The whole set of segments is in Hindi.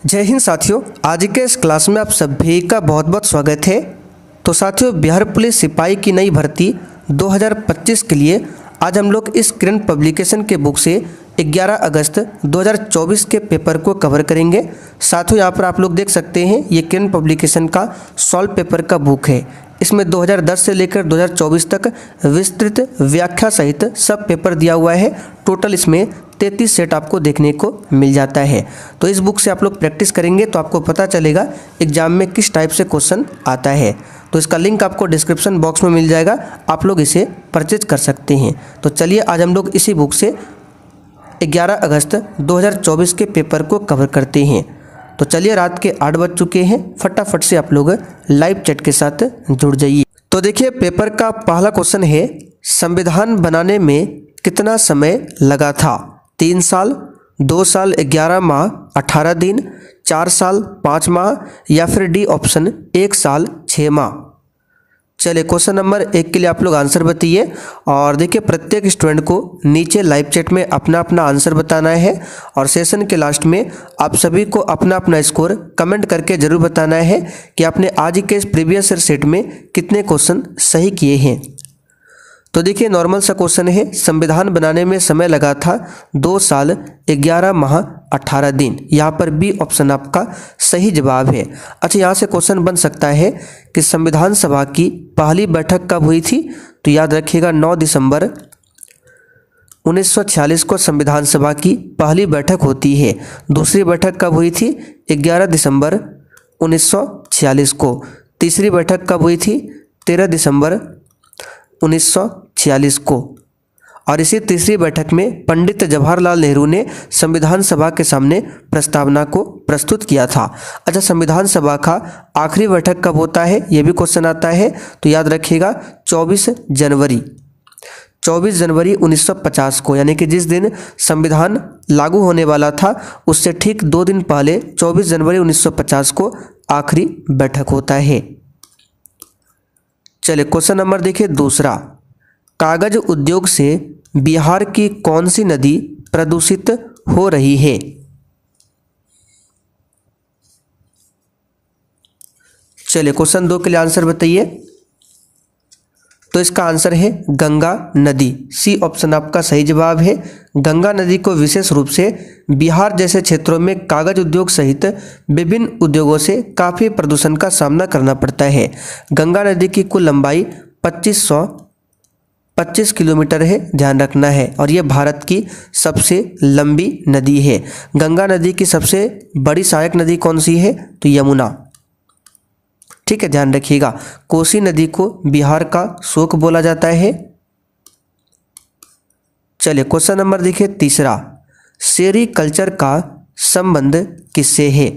जय हिंद साथियों, आज के इस क्लास में आप सभी का बहुत बहुत स्वागत है। तो साथियों, बिहार पुलिस सिपाही की नई भर्ती 2025 के लिए आज हम लोग इस करंट पब्लिकेशन के बुक से 11 अगस्त 2024 के पेपर को कवर करेंगे। साथियों, यहाँ पर आप लोग देख सकते हैं ये करंट पब्लिकेशन का सॉल्व पेपर का बुक है। इसमें 2010 से लेकर 2024 तक विस्तृत व्याख्या सहित सब पेपर दिया हुआ है। टोटल इसमें 33 सेट आपको देखने को मिल जाता है। तो इस बुक से आप लोग प्रैक्टिस करेंगे तो आपको पता चलेगा एग्जाम में किस टाइप से क्वेश्चन आता है। तो इसका लिंक आपको डिस्क्रिप्शन बॉक्स में मिल जाएगा, आप लोग इसे परचेज कर सकते हैं। तो चलिए आज हम लोग इसी बुक से 11 अगस्त 2024 के पेपर को कवर करते हैं। तो चलिए, रात के 8 बज चुके हैं, फटाफट से आप लोग लाइव चैट के साथ जुड़ जाइए। तो देखिए, पेपर का पहला क्वेश्चन है, संविधान बनाने में कितना समय लगा था? 3 साल, 2 साल 11 माह 18 दिन, 4 साल 5 माह या फिर डी ऑप्शन 1 साल 6 माह। चलिए, क्वेश्चन नंबर 1 के लिए आप लोग आंसर बताइए। और देखिए, प्रत्येक स्टूडेंट को नीचे लाइव चैट में अपना अपना आंसर बताना है और सेशन के लास्ट में आप सभी को अपना अपना स्कोर कमेंट करके जरूर बताना है कि आपने आज के इस प्रीवियस ईयर सेट में कितने क्वेश्चन सही किए हैं। तो देखिए, नॉर्मल सा क्वेश्चन है, संविधान बनाने में समय लगा था 2 साल 11 माह 18 दिन। यहाँ पर बी ऑप्शन आपका सही जवाब है। अच्छा, यहाँ से क्वेश्चन बन सकता है कि संविधान सभा की पहली बैठक कब हुई थी? तो याद रखिएगा 9 दिसंबर 1946 को संविधान सभा की पहली बैठक होती है। दूसरी बैठक कब हुई थी? 11 दिसंबर 1946 को। तीसरी बैठक कब हुई थी? 13 दिसंबर 1946 को। और इसी तीसरी बैठक में पंडित जवाहरलाल नेहरू ने संविधान सभा के सामने प्रस्तावना को प्रस्तुत किया था। अच्छा, संविधान सभा का आखिरी बैठक कब होता है? यह भी क्वेश्चन आता है। तो याद रखिएगा 24 जनवरी 1950 को, यानी कि जिस दिन संविधान लागू होने वाला था उससे ठीक 2 दिन पहले 24 जनवरी 1950 को आखिरी बैठक होता है। चलिए, क्वेश्चन नंबर देखिए दूसरा, कागज उद्योग से बिहार की कौन सी नदी प्रदूषित हो रही है? चलिए, क्वेश्चन 2 के लिए आंसर बताइए। तो इसका आंसर है गंगा नदी। सी ऑप्शन आपका सही जवाब है। गंगा नदी को विशेष रूप से बिहार जैसे क्षेत्रों में कागज उद्योग सहित विभिन्न उद्योगों से काफ़ी प्रदूषण का सामना करना पड़ता है। गंगा नदी की कुल लंबाई 2525 किलोमीटर है, ध्यान रखना है। और यह भारत की सबसे लंबी नदी है। गंगा नदी की सबसे बड़ी सहायक नदी कौन सी है? तो यमुना। ठीक है, ध्यान रखिएगा। कोसी नदी को बिहार का शोक बोला जाता है। चलिए, क्वेश्चन नंबर देखिए तीसरा, सेरीकल्चर का संबंध किससे है?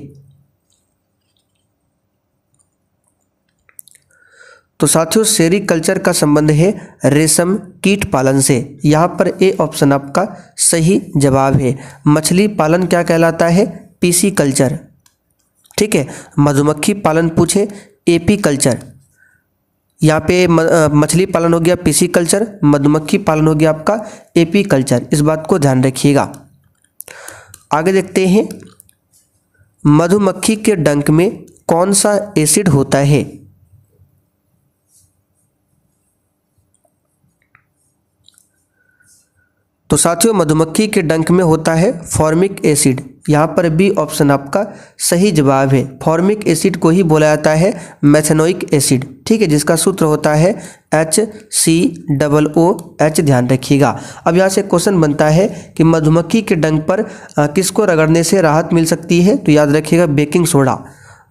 तो साथियों, सेरीकल्चर का संबंध है रेशम कीट पालन से। यहाँ पर ए ऑप्शन आपका सही जवाब है। मछली पालन क्या कहलाता है? PC culture. ठीक है, मधुमक्खी पालन पूछे एपी कल्चर। यहाँ पे मछली पालन हो गया पीसी कल्चर, मधुमक्खी पालन हो गया आपका एपी कल्चर। इस बात को ध्यान रखिएगा। आगे देखते हैं, मधुमक्खी के डंक में कौन सा एसिड होता है? तो साथियों, मधुमक्खी के डंक में होता है फॉर्मिक एसिड। यहाँ पर बी ऑप्शन आपका सही जवाब है। फॉर्मिक एसिड को ही बोला जाता है मेथेनोइक एसिड। ठीक है, जिसका सूत्र होता है HCOOH, ध्यान रखिएगा। अब यहाँ से क्वेश्चन बनता है कि मधुमक्खी के डंक पर किसको रगड़ने से राहत मिल सकती है? तो याद रखिएगा बेकिंग सोडा।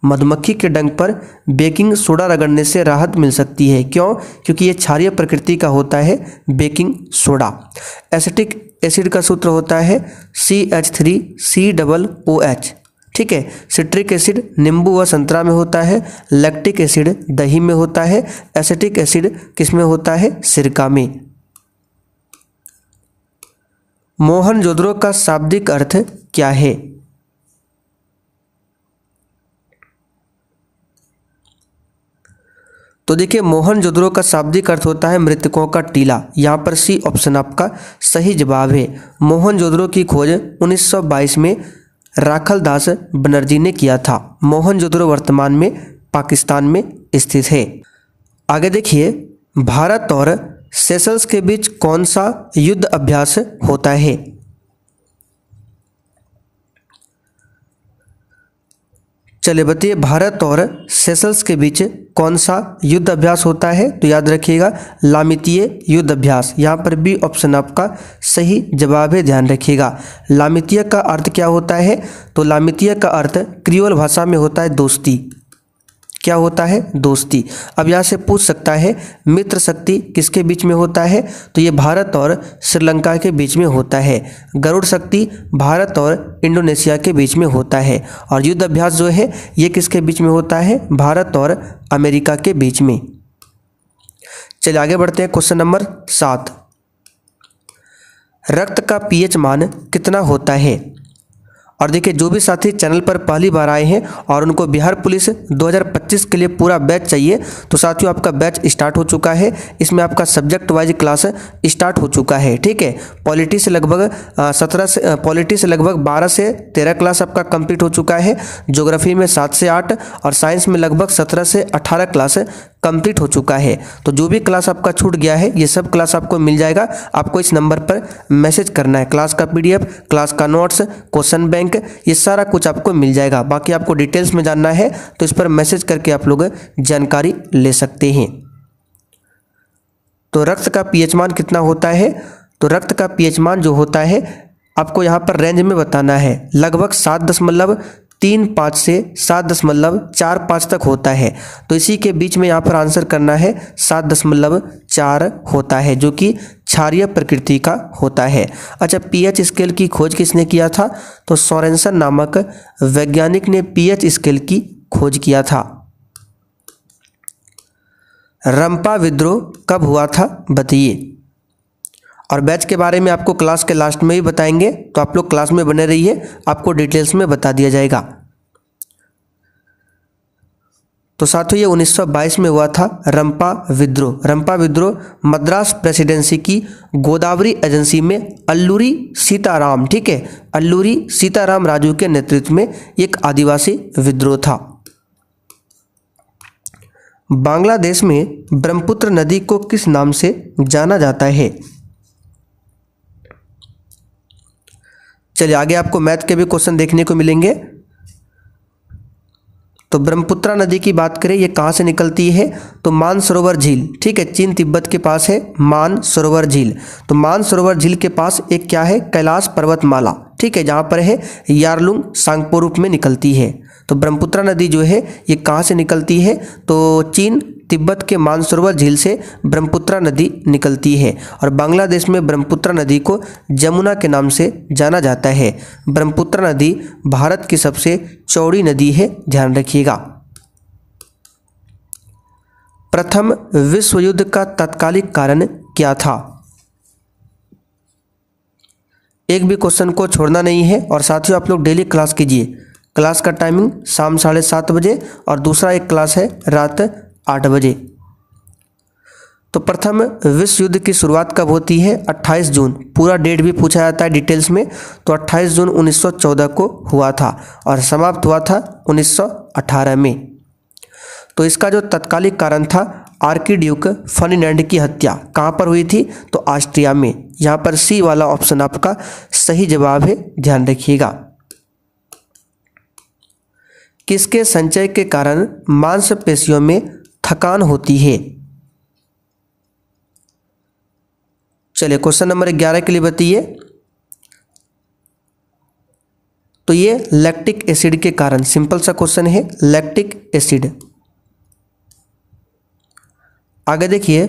मधुमक्खी के डंक पर बेकिंग सोडा रगड़ने से राहत मिल सकती है। क्यों? क्योंकि ये क्षारीय प्रकृति का होता है बेकिंग सोडा। एसिटिक एसिड का सूत्र होता है CH3COOH। ठीक है, सिट्रिक एसिड नींबू व संतरा में होता है। लैक्टिक एसिड दही में होता है। एसिटिक एसिड किस में होता है? सिरका में। मोहनजोदड़ो का शाब्दिक अर्थ क्या है? तो देखिए, मोहनजोदड़ो का शाब्दिक अर्थ होता है मृतकों का टीला। यहाँ पर सी ऑप्शन आपका सही जवाब है। मोहनजोदड़ो की खोज 1922 में राखलदास बनर्जी ने किया था। मोहनजोदड़ो वर्तमान में पाकिस्तान में स्थित है। आगे देखिए, भारत और सेशल्स के बीच कौन सा युद्ध अभ्यास होता है? चलिए बताइए, भारत और सेशल्स के बीच कौन सा युद्ध अभ्यास होता है? तो याद रखिएगा, लामितीय युद्ध अभ्यास। यहाँ पर बी ऑप्शन आपका सही जवाब है, ध्यान रखिएगा। लामितीय का अर्थ क्या होता है? तो लामितीय का अर्थ क्रियोल भाषा में होता है दोस्ती। क्या होता है? दोस्ती। अब यहाँ से पूछ सकता है मित्र शक्ति किसके बीच में होता है? तो ये भारत और श्रीलंका के बीच में होता है। गरुड़ शक्ति भारत और इंडोनेशिया के बीच में होता है। और युद्ध अभ्यास जो है ये किसके बीच में होता है? भारत और अमेरिका के बीच में। चलिए आगे बढ़ते हैं। क्वेश्चन नंबर 7, रक्त का पीएच मान कितना होता है? और देखिए, जो भी साथी चैनल पर पहली बार आए हैं और उनको बिहार पुलिस 2025 के लिए पूरा बैच चाहिए, तो साथियों आपका बैच स्टार्ट हो चुका है। इसमें आपका सब्जेक्ट वाइज क्लास स्टार्ट हो चुका है, ठीक है। पॉलिटी से लगभग 12 से 13 क्लास आपका कंप्लीट हो चुका है। ज्योग्राफी में 7 से 8 और साइंस में लगभग 17 से 18 क्लास कंप्लीट हो चुका है। तो जो भी क्लास आपका छूट गया है ये सब क्लास आपको मिल जाएगा। आपको इस नंबर पर मैसेज करना है। क्लास का PDF, क्लास का नोट्स, क्वेश्चन बैंक, ये सारा कुछ आपको मिल जाएगा। बाकी आपको डिटेल्स में जानना है तो इस पर मैसेज करके आप लोग जानकारी ले सकते हैं। तो रक्त का पीएच मान कितना होता है? तो रक्त का पीएच मान जो होता है आपको यहाँ पर रेंज में बताना है। लगभग 7.35 से 7.45 तक होता है। तो इसी के बीच में यहाँ पर आंसर करना है। 7.4 होता है जो कि क्षारीय प्रकृति का होता है। अच्छा, पीएच स्केल की खोज किसने किया था? तो सोरेनसन नामक वैज्ञानिक ने पीएच स्केल की खोज किया था। रंपा विद्रोह कब हुआ था बताइए। और बैच के बारे में आपको क्लास के लास्ट में ही बताएंगे, तो आप लोग क्लास में बने रहिए, आपको डिटेल्स में बता दिया जाएगा। तो साथियों ये 1922 में हुआ था रंपा विद्रोह। रंपा विद्रोह मद्रास प्रेसिडेंसी की गोदावरी एजेंसी में अल्लूरी सीताराम, ठीक है, अल्लूरी सीताराम राजू के नेतृत्व में एक आदिवासी विद्रोह था। बांग्लादेश में ब्रह्मपुत्र नदी को किस नाम से जाना जाता है? चलिए आगे आपको मैथ के भी क्वेश्चन देखने को मिलेंगे। तो ब्रह्मपुत्रा नदी की बात करें, ये कहाँ से निकलती है? तो मानसरोवर झील, ठीक है, चीन तिब्बत के पास है मानसरोवर झील। तो मानसरोवर झील के पास एक क्या है? कैलाश पर्वतमाला, ठीक है, जहाँ पर है यारलुंग सांगपो रूप में निकलती है। तो ब्रह्मपुत्रा नदी जो है ये कहाँ से निकलती है? तो चीन तिब्बत के मानसरोवर झील से ब्रह्मपुत्रा नदी निकलती है। और बांग्लादेश में ब्रह्मपुत्रा नदी को जमुना के नाम से जाना जाता है। ब्रह्मपुत्रा नदी भारत की सबसे चौड़ी नदी है, ध्यान रखिएगा। प्रथम विश्व युद्ध का तात्कालिक कारण क्या था? एक भी क्वेश्चन को छोड़ना नहीं है। और साथियों आप लोग डेली क्लास कीजिए। क्लास का टाइमिंग शाम 7:30 बजे और दूसरा एक क्लास है रात 8 बजे। तो प्रथम विश्व युद्ध की शुरुआत कब होती है? 28 जून। पूरा डेट भी पूछा जाता है डिटेल्स में। तो 28 जून 1914 को हुआ था और समाप्त हुआ था 1918 में। तो इसका जो तत्कालिक कारण था, आर्किड्यूक फर्डिनैंड की हत्या कहाँ पर हुई थी? तो ऑस्ट्रिया में। यहाँ पर सी वाला ऑप्शन आपका सही जवाब है, ध्यान रखिएगा। किसके संचय के कारण मांसपेशियों में थकान होती है? चलिए क्वेश्चन नंबर 11 के लिए बताइए। तो ये लैक्टिक एसिड के कारण, सिंपल सा क्वेश्चन है, लैक्टिक एसिड। आगे देखिए,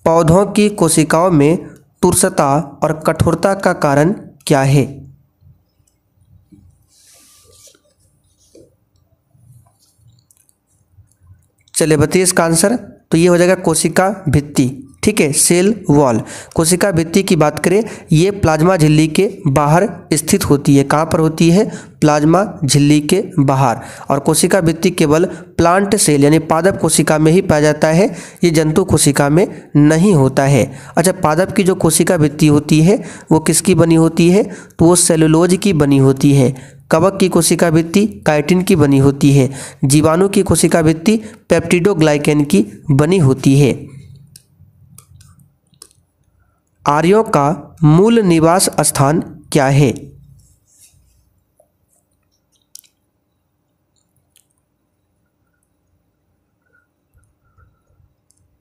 पौधों की कोशिकाओं में तुरसता और कठोरता का कारण क्या है? चलिए बताइए इसका आंसर। तो ये हो जाएगा कोशिका भित्ति, ठीक है, सेल वॉल। कोशिका भित्ति की बात करें, ये प्लाज्मा झिल्ली के बाहर स्थित होती है। कहाँ पर होती है? प्लाज्मा झिल्ली के बाहर। और कोशिका भित्ति केवल प्लांट सेल यानी पादप कोशिका में ही पाया जाता है, ये जंतु कोशिका में नहीं होता है। अच्छा, पादप की जो कोशिका भित्ति होती है वो किसकी बनी होती है? तो वो सेलुलोज की बनी होती है। कवक की कोशिका भित्ति काइटिन की बनी होती है। जीवाणु की कोशिका भित्ति पेप्टिडोग्लाइकेन की बनी होती है। आर्यों का मूल निवास स्थान क्या है?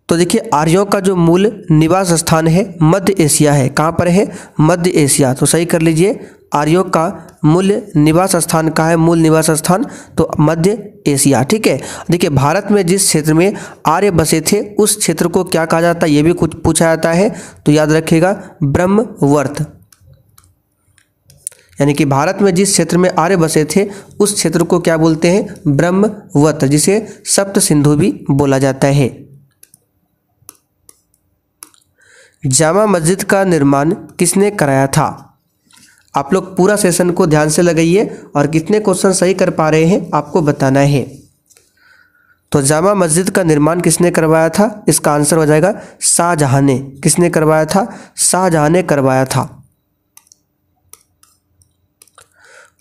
तो देखिए आर्यों का जो मूल निवास स्थान है मध्य एशिया है। कहाँ पर है? मध्य एशिया। तो सही कर लीजिए, आर्यों का मूल निवास स्थान कहाँ है? मूल निवास स्थान तो मध्य एशिया। ठीक है। देखिए भारत में जिस क्षेत्र में आर्य बसे थे उस क्षेत्र को क्या कहा जाता है, ये भी कुछ पूछा जाता है, तो याद रखिएगा ब्रह्मवर्त। यानी कि भारत में जिस क्षेत्र में आर्य बसे थे उस क्षेत्र को क्या बोलते हैं? ब्रह्मवर्त, जिसे सप्त सिंधु भी बोला जाता है। जामा मस्जिद का निर्माण किसने कराया था? आप लोग पूरा सेशन को ध्यान से लगाइए और कितने क्वेश्चन सही कर पा रहे हैं आपको बताना है। तो जामा मस्जिद का निर्माण किसने करवाया था? इसका आंसर हो जाएगा शाहजहां ने। किसने करवाया था? शाहजहां ने करवाया था।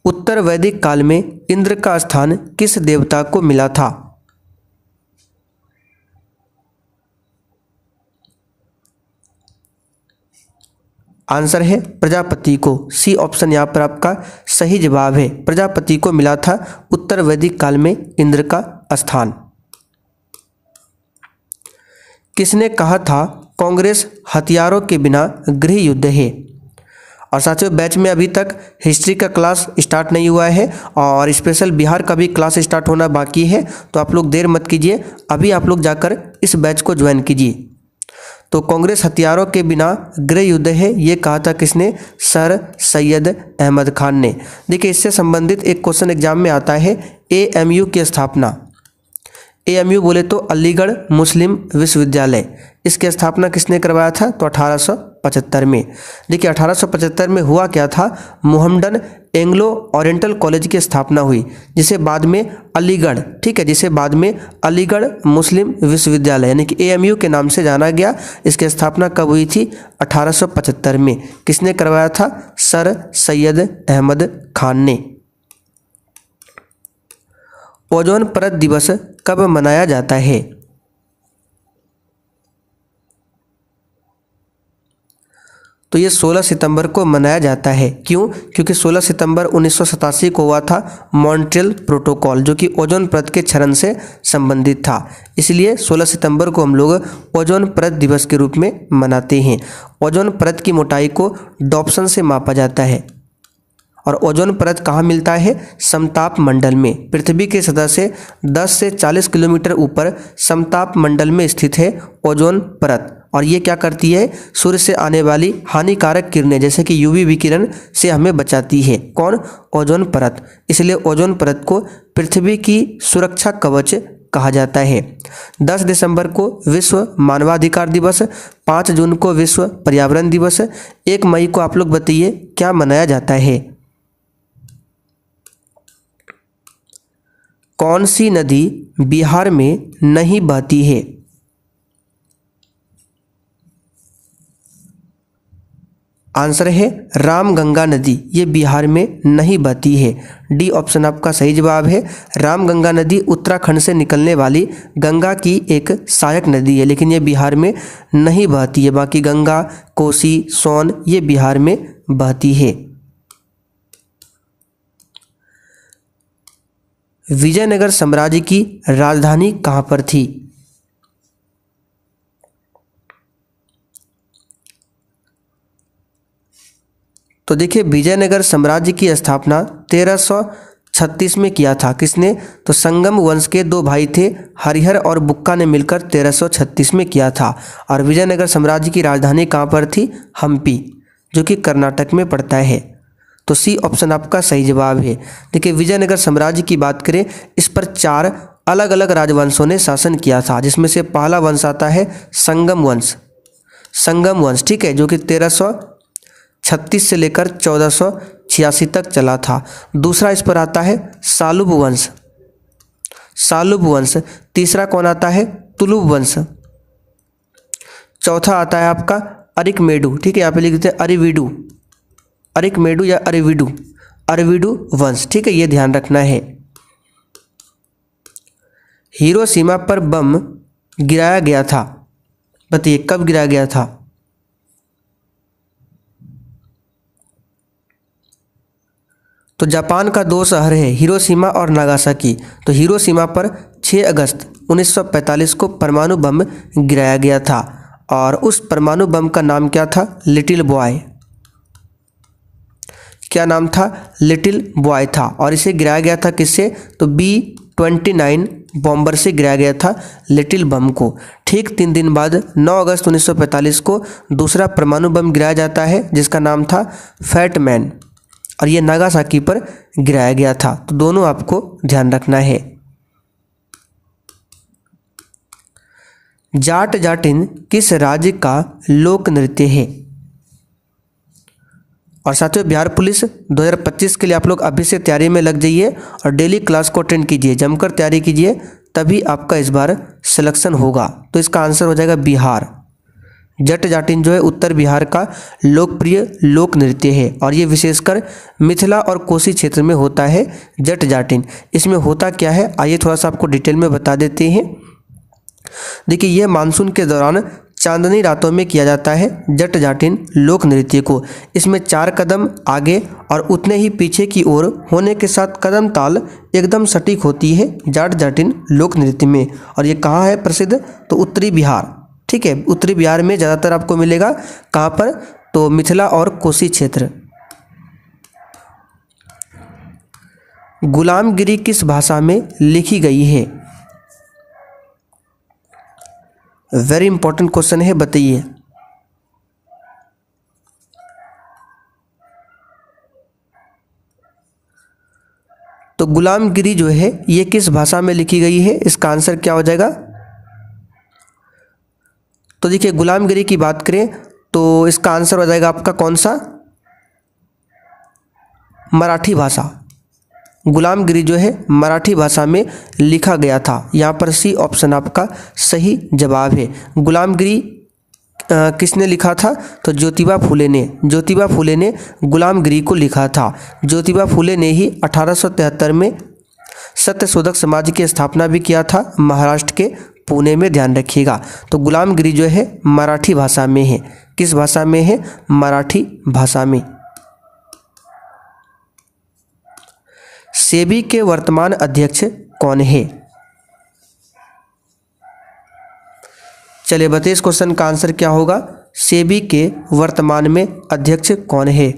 उत्तर वैदिक काल में इंद्र का स्थान किस देवता को मिला था? आंसर है प्रजापति को। सी ऑप्शन यहाँ पर आपका सही जवाब है। प्रजापति को मिला था उत्तर वैदिक काल में इंद्र का स्थान। किसने कहा था कांग्रेस हथियारों के बिना गृह युद्ध है? और साथियों बैच में अभी तक हिस्ट्री का क्लास स्टार्ट नहीं हुआ है और स्पेशल बिहार का भी क्लास स्टार्ट होना बाकी है, तो आप लोग देर मत कीजिए, अभी आप लोग जाकर इस बैच को ज्वाइन कीजिए। तो कांग्रेस हथियारों के बिना गृह युद्ध है, ये कहा था किसने? सर सैयद अहमद खान ने। देखिए इससे संबंधित एक क्वेश्चन एग्जाम में आता है, एएमयू की स्थापना। एएमयू बोले तो अलीगढ़ मुस्लिम विश्वविद्यालय, इसकी स्थापना किसने करवाया था? तो 1875 में। देखिए 1875 में हुआ क्या था, मोहम्मडन एंग्लो ओरिएंटल कॉलेज की स्थापना हुई, जिसे बाद में अलीगढ़, ठीक है, जिसे बाद में अलीगढ़ मुस्लिम विश्वविद्यालय यानी कि एएमयू के नाम से जाना गया। इसकी स्थापना कब हुई थी? 1875 में। किसने करवाया था? सर सैयद अहमद खान ने। ओजोन परत दिवस कब मनाया जाता है? तो ये 16 सितंबर को मनाया जाता है। क्यों? क्योंकि 16 सितंबर 1987 को हुआ था मॉन्ट्रियल प्रोटोकॉल, जो कि ओजोन परत के क्षरण से संबंधित था। इसलिए 16 सितंबर को हम लोग ओजोन परत दिवस के रूप में मनाते हैं। ओजोन परत की मोटाई को डॉप्सन से मापा जाता है और ओजोन परत कहाँ मिलता है? समताप मंडल में। पृथ्वी के सतह से 10 से 40 किलोमीटर ऊपर समताप मंडल में स्थित है ओजोन परत, और ये क्या करती है? सूर्य से आने वाली हानिकारक किरणें जैसे कि यूवी विकिरण से हमें बचाती है। कौन? ओजोन परत। इसलिए ओजोन परत को पृथ्वी की सुरक्षा कवच कहा जाता है। 10 दिसंबर को विश्व मानवाधिकार दिवस, 5 जून को विश्व पर्यावरण दिवस, 1 मई को आप लोग बताइए क्या मनाया जाता है? कौन सी नदी बिहार में नहीं बहती है? आंसर है रामगंगा नदी, ये बिहार में नहीं बहती है। डी ऑप्शन आपका सही जवाब है। रामगंगा नदी उत्तराखंड से निकलने वाली गंगा की एक सहायक नदी है, लेकिन ये बिहार में नहीं बहती है। बाकी गंगा, कोसी, सोन ये बिहार में बहती है। विजयनगर साम्राज्य की राजधानी कहाँ पर थी? तो देखिए विजयनगर साम्राज्य की स्थापना 1336 में किया था। किसने? तो संगम वंश के 2 भाई थे, हरिहर और बुक्का ने मिलकर 1336 में किया था। और विजयनगर साम्राज्य की राजधानी कहाँ पर थी? हम्पी, जो कि कर्नाटक में पड़ता है। तो सी ऑप्शन आपका सही जवाब है। देखिए विजयनगर साम्राज्य की बात करें, इस पर 4 अलग अलग राजवंशों ने शासन किया था, जिसमें से पहला वंश आता है संगम वंश। संगम वंश, ठीक है, जो कि 1336 से लेकर 1486 तक चला था। दूसरा इस पर आता है सालुब वंश। सालुब वंश। तीसरा कौन आता है? तुलुब वंश। चौथा आता है आपका अरिकमेडु, ठीक है, यहाँ पे लिख देते हैं अरिविडु, अरिकमेडु या अरिविडु। अरविडू वंश। ठीक है, ये ध्यान रखना है। हिरोशिमा पर बम गिराया गया था, बताइए कब गिराया गया था? तो जापान का दो शहर है हिरोशिमा और नागासाकी। तो हिरोशिमा पर 6 अगस्त 1945 को परमाणु बम गिराया गया था और उस परमाणु बम का नाम क्या था? Little boy. क्या नाम था? लिटिल बॉय था। और इसे गिराया गया था किससे? तो B-29 बॉम्बर से गिराया गया था लिटिल बम को। ठीक 3 दिन बाद 9 अगस्त 1945 को दूसरा परमाणु बम गिराया जाता है जिसका नाम था फैट मैन, और ये नागासाकी पर गिराया गया था। तो दोनों आपको ध्यान रखना है। जाट जाटिन किस राज्य का लोक नृत्य है? और साथियों, बिहार पुलिस 2025 के लिए आप लोग अभी से तैयारी में लग जाइए और डेली क्लास को अटेंड कीजिए, जमकर तैयारी कीजिए, तभी आपका इस बार सिलेक्शन होगा। तो इसका आंसर हो जाएगा बिहार। जट जाटिन जो है उत्तर बिहार का लोकप्रिय लोक नृत्य है और ये विशेषकर मिथिला और कोसी क्षेत्र में होता है जट जाटिन। इसमें होता क्या है, आइए थोड़ा सा आपको डिटेल में बता देते हैं। देखिए, यह मानसून के दौरान चांदनी रातों में किया जाता है जट जाटिन लोक नृत्य को। इसमें 4 कदम आगे और उतने ही पीछे की ओर होने के साथ कदम ताल एकदम सटीक होती है जाट जाटिन लोक नृत्य में। और ये कहाँ है प्रसिद्ध? तो उत्तरी बिहार। ठीक है, उत्तरी बिहार में ज़्यादातर आपको मिलेगा। कहाँ पर? तो मिथिला और कोसी क्षेत्र। गुलामगिरी किस भाषा में लिखी गई है? वेरी इंपॉर्टेंट क्वेश्चन है, बताइए। तो गुलामगिरी जो है ये किस भाषा में लिखी गई है? इसका आंसर क्या हो जाएगा? तो देखिए, गुलामगिरी की बात करें तो इसका आंसर हो जाएगा आपका कौन सा? मराठी भाषा। गुलामगिरी जो है मराठी भाषा में लिखा गया था। यहाँ पर सी ऑप्शन आपका सही जवाब है। गुलामगिरी किसने लिखा था? तो ज्योतिबा फुले ने। ज्योतिबा फुले ने गुलामगिरी को लिखा था। ज्योतिबा फुले ने ही 1873 में सत्यशोधक समाज की स्थापना भी किया था महाराष्ट्र के पुणे में, ध्यान रखिएगा। तो गुलामगिरी जो है मराठी भाषा में है। किस भाषा में है? मराठी भाषा में। सेबी के वर्तमान अध्यक्ष कौन है? चलिए बताइए इस क्वेश्चन का आंसर क्या होगा? सेबी के वर्तमान में अध्यक्ष कौन है?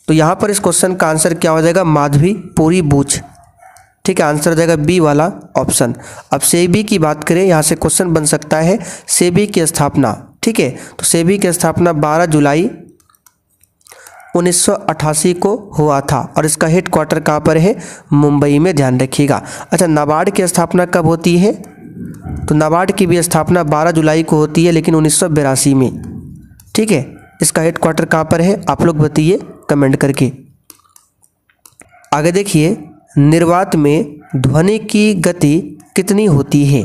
तो यहां पर इस क्वेश्चन का आंसर क्या हो जाएगा? माधवी पुरी बुच। ठीक है, आंसर हो जाएगा बी वाला ऑप्शन। अब सेबी की बात करें, यहाँ से क्वेश्चन बन सकता है सेबी की स्थापना। ठीक है, तो सेबी की स्थापना 12 जुलाई 1988 को हुआ था और इसका हेडक्वार्टर कहाँ पर है? मुंबई में, ध्यान रखिएगा। अच्छा, नाबार्ड की स्थापना कब होती है? तो नाबार्ड की भी स्थापना 12 जुलाई को होती है लेकिन 1982 में। ठीक है, इसका हेडक्वार्टर कहाँ पर है? आप लोग बताइए कमेंट करके। आगे देखिए, निर्वात में ध्वनि की गति कितनी होती है?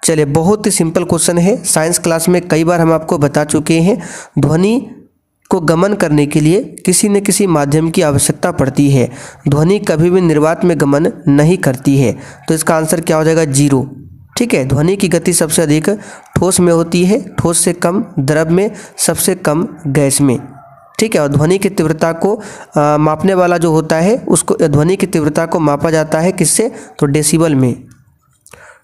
चलिए, बहुत ही सिंपल क्वेश्चन है। साइंस क्लास में कई बार हम आपको बता चुके हैं, ध्वनि को गमन करने के लिए किसी न किसी माध्यम की आवश्यकता पड़ती है। ध्वनि कभी भी निर्वात में गमन नहीं करती है। तो इसका आंसर क्या हो जाएगा? 0। ठीक है, ध्वनि की गति सबसे अधिक ठोस में होती है, ठोस से कम द्रव में, सबसे कम गैस में। ठीक है, और ध्वनि की तीव्रता को मापने वाला जो होता है उसको, ध्वनि की तीव्रता को मापा जाता है किससे? तो डेसिबल में।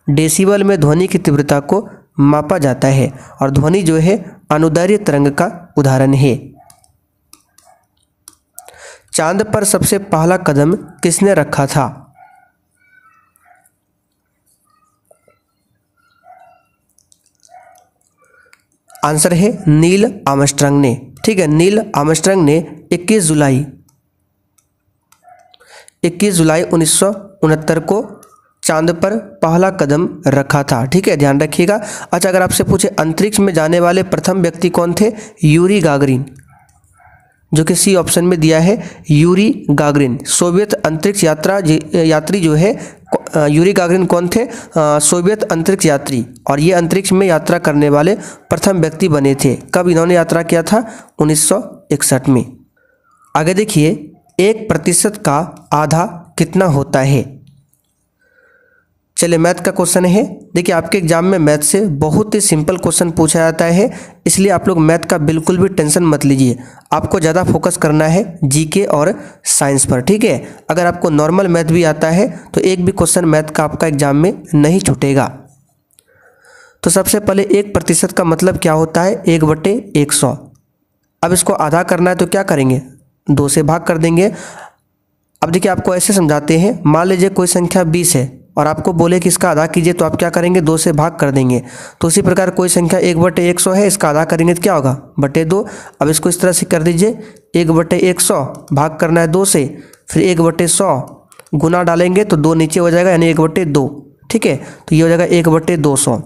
डेसिबल में ध्वनि की तीव्रता को मापा जाता है और ध्वनि जो है अनुदैर्घ्य तरंग का उदाहरण है। चांद पर सबसे पहला कदम किसने रखा था? आंसर है नील आर्मस्ट्रांग ने। ठीक है, नील आर्मस्ट्रांग ने 21 जुलाई 1969 को चांद पर पहला कदम रखा था। ठीक है, ध्यान रखिएगा। अच्छा, अगर आपसे पूछे अंतरिक्ष में जाने वाले प्रथम व्यक्ति कौन थे? यूरी गागरिन, जो कि सी ऑप्शन में दिया है यूरी गागरिन। सोवियत अंतरिक्ष यात्री जो है यूरी गागरिन कौन थे? सोवियत अंतरिक्ष यात्री, और ये अंतरिक्ष में यात्रा करने वाले प्रथम व्यक्ति बने थे। कब इन्होंने यात्रा किया था? 1961 में। आगे देखिए, 1% का आधा कितना होता है? चलिए मैथ का क्वेश्चन है। देखिए आपके एग्जाम में मैथ से बहुत ही सिंपल क्वेश्चन पूछा जाता है, इसलिए आप लोग मैथ का बिल्कुल भी टेंशन मत लीजिए। आपको ज़्यादा फोकस करना है जीके और साइंस पर, ठीक है। अगर आपको नॉर्मल मैथ भी आता है तो एक भी क्वेश्चन मैथ का आपका एग्जाम में नहीं छूटेगा। तो सबसे पहले 1% का मतलब क्या होता है? 1/100। अब इसको आधा करना है तो क्या करेंगे? 2 से भाग कर देंगे। अब देखिए आपको ऐसे समझाते हैं, मान लीजिए कोई संख्या 20 है और आपको बोले कि इसका आधा कीजिए, तो आप क्या करेंगे? 2 से भाग कर देंगे। तो उसी प्रकार कोई संख्या 1/100 है, इसका आधा करेंगे तो क्या होगा? /2। अब इसको इस तरह से कर दीजिए, 1/100 भाग करना है 2 से, फिर 1/100 गुना डालेंगे तो 2 नीचे हो जाएगा, यानी 1/2, ठीक है। तो ये हो जाएगा 1/200,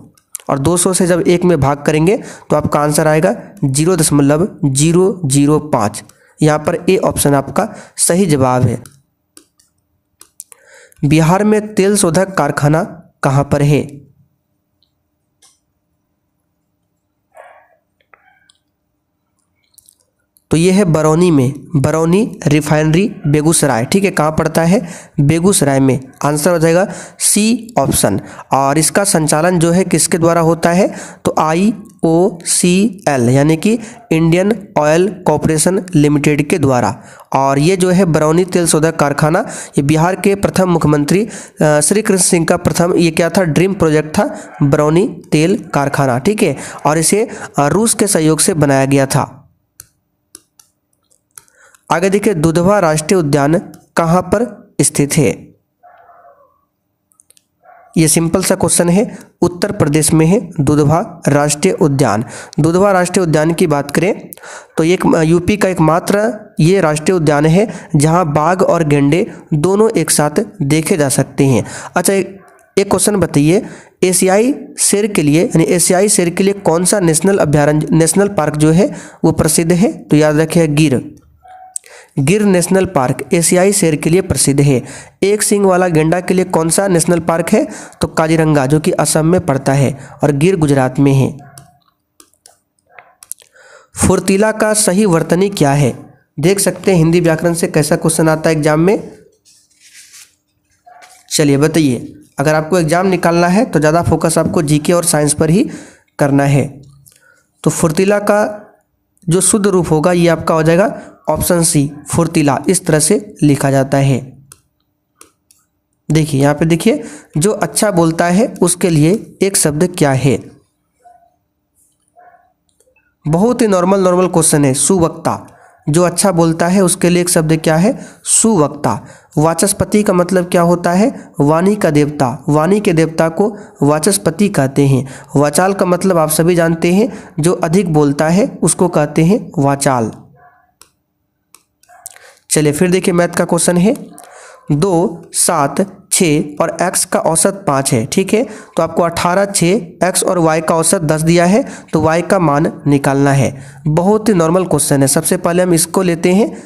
और 200 से जब 1 में भाग करेंगे तो आपका आंसर आएगा 0.005। यहाँ पर ए ऑप्शन आपका सही जवाब है। बिहार में तेल शोधक कारखाना कहाँ पर है? तो ये है बरौनी में, बरौनी रिफाइनरी बेगूसराय, ठीक है। कहाँ पड़ता है? बेगूसराय में। आंसर हो जाएगा सी ऑप्शन। और इसका संचालन जो है किसके द्वारा होता है? तो IOCL यानी कि इंडियन ऑयल कॉरपोरेशन लिमिटेड के द्वारा। और ये जो है बरौनी तेल शोधक कारखाना, ये बिहार के प्रथम मुख्यमंत्री श्री कृष्ण सिंह का प्रथम ये क्या था? ड्रीम प्रोजेक्ट था, बरौनी तेल कारखाना, ठीक है। और इसे रूस के सहयोग से बनाया गया था। आगे देखिए, दुधवा राष्ट्रीय उद्यान कहाँ पर स्थित है? ये सिंपल सा क्वेश्चन है, उत्तर प्रदेश में है दुधवा राष्ट्रीय उद्यान। दुधवा राष्ट्रीय उद्यान की बात करें तो ये यूपी का एकमात्र ये राष्ट्रीय उद्यान है जहां बाघ और गैंडे दोनों एक साथ देखे जा सकते हैं। अच्छा, एक क्वेश्चन बताइए, एशियाई शेर के लिए यानी एशियाई शेर के लिए कौन सा नेशनल अभ्यारण्य, नेशनल पार्क जो है वो प्रसिद्ध है? तो याद रखिए गिर नेशनल पार्क एशियाई शेर के लिए प्रसिद्ध है। एक सींग वाला गेंडा के लिए कौन सा नेशनल पार्क है? तो काजीरंगा, जो कि असम में पड़ता है, और गिर गुजरात में है। फुर्तीला का सही वर्तनी क्या है? देख सकते हैं हिंदी व्याकरण से कैसा क्वेश्चन आता है एग्जाम में। चलिए बताइए, अगर आपको एग्जाम निकालना है तो ज़्यादा फोकस आपको जीके और साइंस पर ही करना है। तो फुर्तीला का जो शुद्ध रूप होगा ये आपका हो जाएगा ऑप्शन सी, फुर्तीला, इस तरह से लिखा जाता है। देखिए यहाँ पे देखिए, जो अच्छा बोलता है उसके लिए एक शब्द क्या है? बहुत ही नॉर्मल क्वेश्चन है, सुवक्ता। जो अच्छा बोलता है उसके लिए एक शब्द क्या है? सुवक्ता। वाचस्पति का मतलब क्या होता है? वाणी का देवता। वाणी के देवता को वाचस्पति कहते हैं। वाचाल का मतलब आप सभी जानते हैं, जो अधिक बोलता है उसको कहते हैं वाचाल। चलिए फिर देखिए मैथ का क्वेश्चन है, 2, 7, 6 और x का औसत 5 है, ठीक है। तो आपको 18, 6, x और y का औसत 10 दिया है, तो y का मान निकालना है। बहुत ही नॉर्मल क्वेश्चन है। सबसे पहले हम इसको लेते हैं,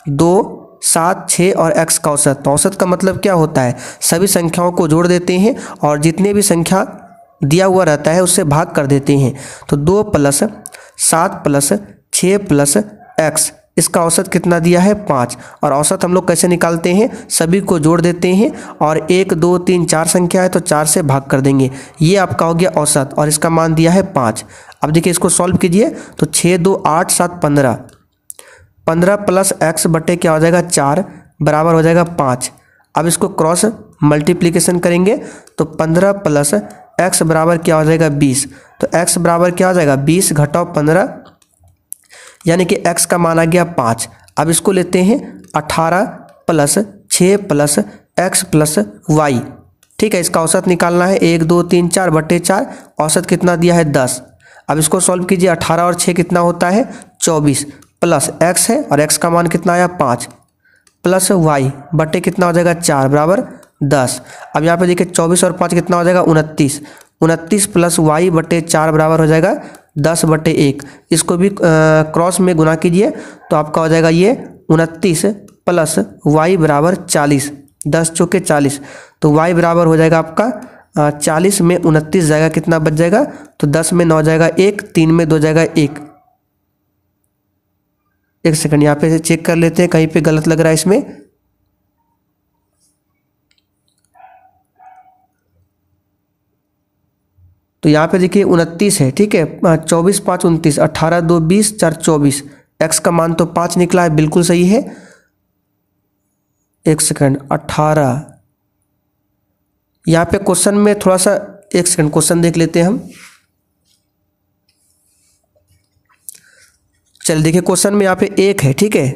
2, 7, 6 और x का औसत। तो औसत का मतलब क्या होता है? सभी संख्याओं को जोड़ देते हैं और जितने भी संख्या दिया हुआ रहता है उससे भाग कर देते हैं। तो 2 + 7 + 6 + x, इसका औसत कितना दिया है? 5। और औसत हम लोग कैसे निकालते हैं? सभी को जोड़ देते हैं और 1, 2, 3, 4 संख्या है तो 4 से भाग कर देंगे। ये आपका हो गया औसत और इसका मान दिया है 5। अब देखिए इसको सॉल्व कीजिए, तो 6, 2, 8, 7, 15, 15 + x बटे क्या हो जाएगा? 4 बराबर हो जाएगा 5। अब इसको क्रॉस मल्टीप्लीकेशन करेंगे तो 15 + x बराबर क्या हो जाएगा? 20। तो x बराबर क्या हो जाएगा? 20 घटाओ 15, यानी कि x का मान आ गया 5। अब इसको लेते हैं 18 + 6 + x + y, ठीक है। इसका औसत निकालना है, 1, 2, 3, 4 बटे 4, औसत कितना दिया है? 10। अब इसको सॉल्व कीजिए, 18 और 6 कितना होता है? 24, प्लस x है और x का मान कितना आया? 5, प्लस y बटे कितना हो जाएगा? 4 बराबर 10। अब यहाँ पे देखिए 24 और 5 कितना हो जाएगा? 29, 29 + y बटे 4 बराबर हो जाएगा 10/1। इसको भी क्रॉस में गुना कीजिए तो आपका हो जाएगा ये 29 + y बराबर 40। 10 चौके 40, तो y बराबर हो जाएगा आपका 40 में 29 जाएगा, कितना बच जाएगा, तो 10 में 9 जाएगा 1, 3 में 2 जाएगा 1। एक सेकंड यहाँ पे चेक कर लेते हैं, कहीं पे गलत लग रहा है इसमें। तो यहाँ पे देखिए 29 है, ठीक है, 24 5 29, 18 2 20, 4 24, x का मान तो 5 निकला है, बिल्कुल सही है। एक सेकंड 18, यहाँ पे क्वेश्चन में थोड़ा सा, एक सेकंड क्वेश्चन देख लेते हैं हम। चल देखिए क्वेश्चन में यहाँ पे 1 है, ठीक है,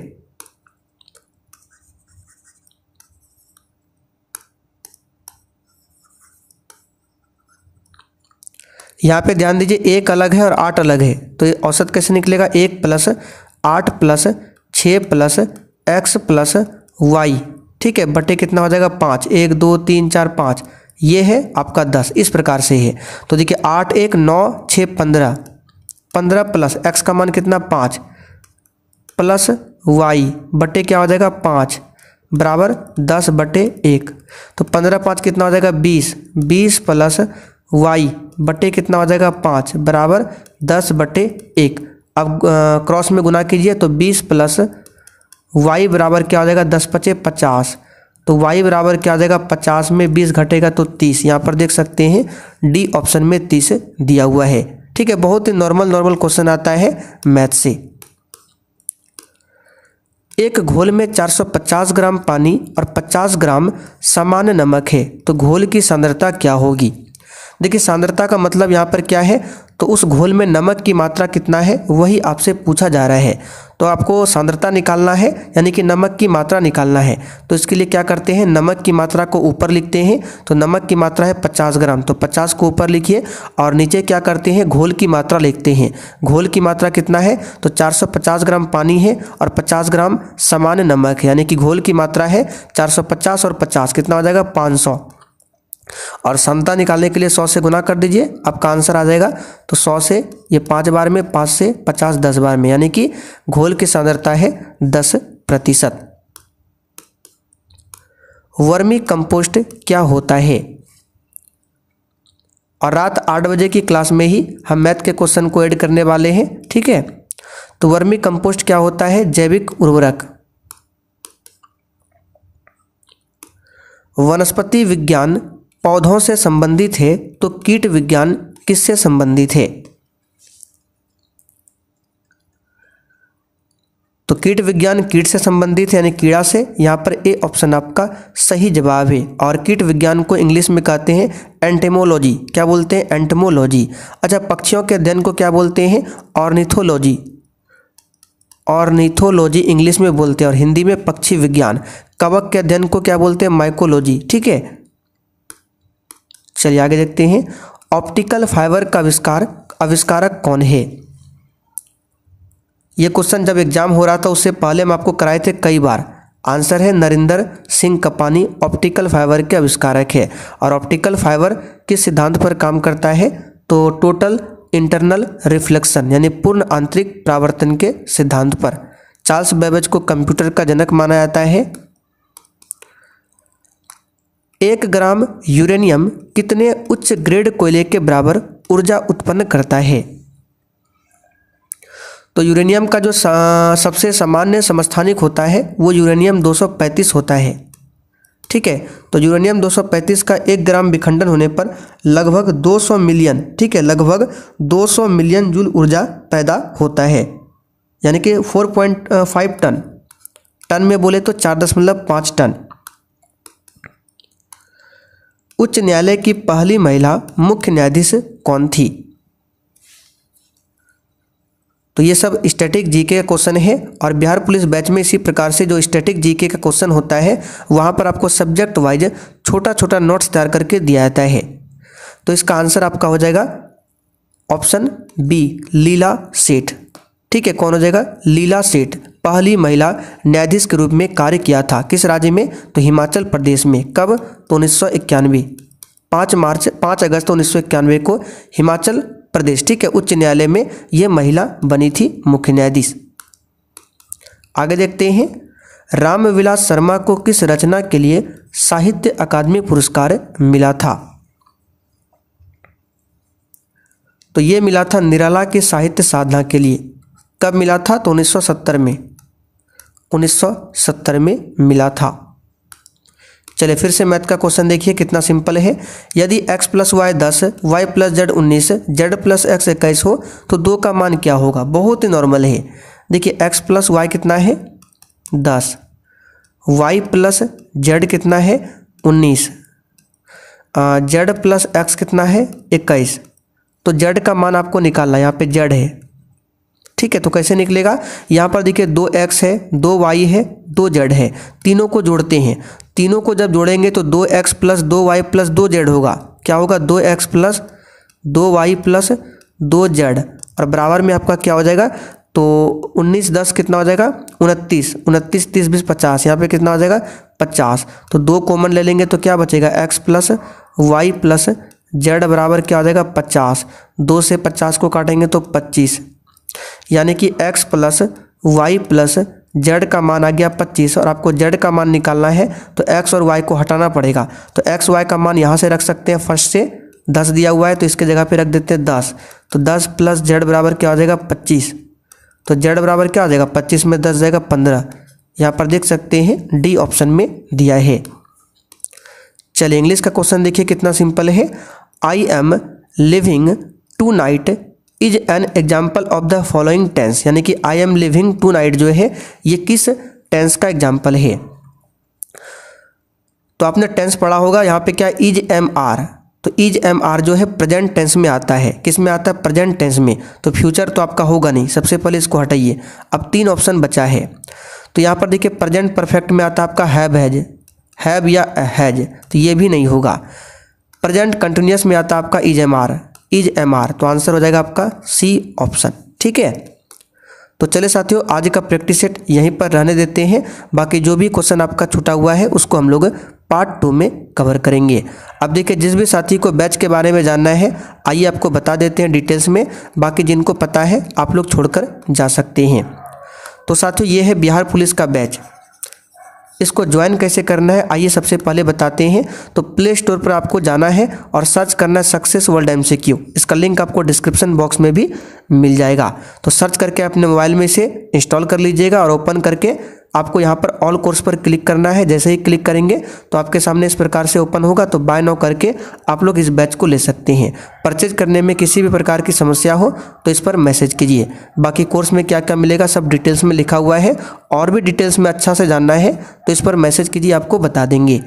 यहाँ पे ध्यान दीजिए 1 अलग है और 8 अलग है, तो ये औसत कैसे निकलेगा, 1 + 8 + 6 + x + y, ठीक है, बटे कितना हो जाएगा 5, 1 2 3 4 5, ये है आपका 10, इस प्रकार से है। तो देखिए 8 1 9 6 15, 15 प्लस x का मान कितना 5 प्लस y बटे क्या हो जाएगा 5 बराबर 10/1, तो 15 5 कितना हो जाएगा 20, 20 प्लस y बटे कितना हो जाएगा 5 बराबर 10/1। अब क्रॉस में गुना कीजिए तो 20 प्लस y बराबर क्या हो जाएगा 10 × 5 = 50, तो y बराबर क्या हो जाएगा 50 में 20 घटेगा तो 30। यहाँ पर देख सकते हैं डी ऑप्शन में 30 दिया हुआ है, ठीक है। बहुत ही नॉर्मल क्वेश्चन आता है मैथ से। एक घोल में 450 ग्राम पानी और 50 ग्राम सामान्य नमक है, तो घोल की सांद्रता क्या होगी। देखिए सांद्रता का मतलब यहाँ पर क्या है, तो उस घोल में नमक की मात्रा कितना है वही आपसे पूछा जा रहा है। तो आपको सांद्रता निकालना है, यानी कि नमक की मात्रा निकालना है। तो इसके लिए क्या करते हैं, नमक की मात्रा को ऊपर लिखते हैं, तो नमक की मात्रा है 50 ग्राम, तो 50 को ऊपर लिखिए और नीचे क्या करते हैं घोल की मात्रा लिखते हैं। घोल की मात्रा कितना है, तो 450 ग्राम पानी है और 50 ग्राम सामान्य नमक है, यानी कि घोल की मात्रा है 450 और 50 कितना हो जाएगा 500, और सांद्रता निकालने के लिए 100 से गुना कर दीजिए, आपका आंसर आ जाएगा। तो 100 से ये 5 बार में, 5 से 50 10 बार में, यानी कि घोल की सांद्रता है 10%। वर्मी कंपोस्ट क्या होता है, और रात 8 बजे की क्लास में ही हम मैथ के क्वेश्चन को ऐड करने वाले हैं, ठीक है। तो वर्मी कंपोस्ट क्या होता है, जैविक उर्वरक। वनस्पति विज्ञान पौधों से संबंधित है, तो कीट विज्ञान किससे संबंधित है। तो कीट विज्ञान कीट से संबंधित है, यानी कीड़ा से। यहाँ पर ए ऑप्शन आपका सही जवाब है। और कीट विज्ञान को इंग्लिश में कहते हैं एंटेमोलॉजी। क्या बोलते हैं, एंटेमोलॉजी। अच्छा, पक्षियों के अध्ययन को क्या बोलते हैं, ऑर्निथोलॉजी। ऑर्निथोलॉजी इंग्लिश में बोलते हैं, और हिंदी में पक्षी विज्ञान। कवक के अध्ययन को क्या बोलते हैं, माइकोलॉजी, ठीक है। चलिए आगे देखते हैं। ऑप्टिकल फाइबर का आविष्कारक कौन है। ये क्वेश्चन जब एग्जाम हो रहा था उससे पहले हम आपको कराए थे कई बार। आंसर है नरेंद्र सिंह कपानी ऑप्टिकल फाइबर के आविष्कारक है। और ऑप्टिकल फाइबर किस सिद्धांत पर काम करता है, तो टोटल इंटरनल रिफ्लेक्शन, यानी पूर्ण आंतरिक परावर्तन के सिद्धांत पर। चार्ल्स बेबेज को कंप्यूटर का जनक माना जाता है। 1 ग्राम यूरेनियम कितने उच्च ग्रेड कोयले के बराबर ऊर्जा उत्पन्न करता है। तो यूरेनियम का जो सबसे सामान्य समस्थानिक होता है वो यूरेनियम 235 होता है, ठीक है। तो यूरेनियम 235 का 1 ग्राम विखंडन होने पर लगभग 200 मिलियन, ठीक है, लगभग 200 मिलियन जूल ऊर्जा पैदा होता है, यानी कि 4.5 टन। टन में बोले तो 4.5 टन। उच्च न्यायालय की पहली महिला मुख्य न्यायाधीश कौन थी। तो ये सब स्टैटिक जीके का क्वेश्चन है, और बिहार पुलिस बैच में इसी प्रकार से जो स्टैटिक जीके का क्वेश्चन होता है वहाँ पर आपको सब्जेक्ट वाइज छोटा छोटा नोट्स तैयार करके दिया जाता है। तो इसका आंसर आपका हो जाएगा ऑप्शन बी, लीला सेठ, ठीक है। कौन हो जाएगा, लीला सेठ पहली महिला न्यायाधीश के रूप में कार्य किया था। किस राज्य में, तो हिमाचल प्रदेश में। कब, तो 1991, 5 अगस्त 1991 को हिमाचल प्रदेश, ठीक है, उच्च न्यायालय में यह महिला बनी थी मुख्य न्यायाधीश। आगे देखते हैं। रामविलास शर्मा को किस रचना के लिए साहित्य अकादमी पुरस्कार मिला था? तो ये मिला था निराला की साहित्य साधना के लिए। कब मिला था? तो 1970 में, 1970 में मिला था। चलिए फिर से मैथ का क्वेश्चन देखिए कितना सिंपल है। यदि x + y 10, y + z 19, z + x 21 हो तो 2 का मान क्या होगा? बहुत ही नॉर्मल है। देखिए x + y कितना है? 10, y + z कितना है? 19, z + x कितना है? 21। तो z का मान आपको निकालना है, यहाँ पे z है, ठीक है। तो कैसे निकलेगा? यहाँ पर देखिए 2x है, 2y है, 2z है, तीनों को जोड़ते हैं। तीनों को जब जोड़ेंगे तो 2x + 2y + 2z होगा। क्या होगा? 2x + 2y + 2z और बराबर में आपका क्या हो जाएगा? तो 19 10 कितना हो जाएगा? 29, 29 30 20 50। यहाँ पे कितना हो जाएगा? 50। तो 2 कॉमन ले लेंगे तो क्या बचेगा? x + y + z बराबर क्या हो जाएगा? 50। 2 से 50 को काटेंगे तो 25, यानी कि x + y + z का मान आ गया 25 और आपको z का मान निकालना है तो x और y को हटाना पड़ेगा। तो x y का मान यहाँ से रख सकते हैं, फर्स्ट से 10 दिया हुआ है तो इसके जगह पे रख देते हैं 10। तो 10 + z बराबर क्या हो जाएगा? 25। तो z बराबर क्या हो जाएगा? 25 में 10 जाएगा 15। यहाँ पर देख सकते हैं डी ऑप्शन में दिया है। चलिए इंग्लिश का क्वेश्चन देखिए कितना सिंपल है। I am living tonight is an example of the following tense, यानी कि आई एम लिविंग टू-नाइट जो है ये किस टेंस का एग्जाम्पल है? तो आपने टेंस पढ़ा होगा, यहाँ पे क्या इज एम आर, तो इज एम आर जो है प्रेजेंट टेंस में आता है। किस में आता है? प्रेजेंट टेंस में। तो फ्यूचर तो आपका होगा नहीं, सबसे पहले इसको हटाइए। अब 3 ऑप्शन बचा है। तो यहाँ पर देखिए प्रेजेंट परफेक्ट में आता है आपका हैव हैज, हैव या हैज, तो ये भी नहीं होगा। प्रेजेंट कंटिन्यूअस में आता है आपका is am are, is am are, तो आंसर हो जाएगा आपका सी ऑप्शन, ठीक है। तो चले साथियों आज का प्रैक्टिस सेट यहीं पर रहने देते हैं। बाकी जो भी क्वेश्चन आपका छूटा हुआ है उसको हम लोग पार्ट 2 में कवर करेंगे। अब देखिए जिस भी साथी को बैच के बारे में जानना है आइए आपको बता देते हैं डिटेल्स में। बाकी जिनको पता है आप लोग छोड़कर जा सकते हैं। तो साथियों ये है बिहार पुलिस का बैच, इसको ज्वाइन कैसे करना है आइए सबसे पहले बताते हैं। तो प्ले स्टोर पर आपको जाना है और सर्च करना है सक्सेस वर्ल्ड MCQ। इसका लिंक आपको डिस्क्रिप्शन बॉक्स में भी मिल जाएगा। तो सर्च करके अपने मोबाइल में से इंस्टॉल कर लीजिएगा और ओपन करके आपको यहाँ पर ऑल कोर्स पर क्लिक करना है। जैसे ही क्लिक करेंगे तो आपके सामने इस प्रकार से ओपन होगा। तो बाय नाउ करके आप लोग इस बैच को ले सकते हैं। परचेज करने में किसी भी प्रकार की समस्या हो तो इस पर मैसेज कीजिए। बाकी कोर्स में क्या क्या मिलेगा सब डिटेल्स में लिखा हुआ है। और भी डिटेल्स में अच्छा से जानना है तो इस पर मैसेज कीजिए, आपको बता देंगे।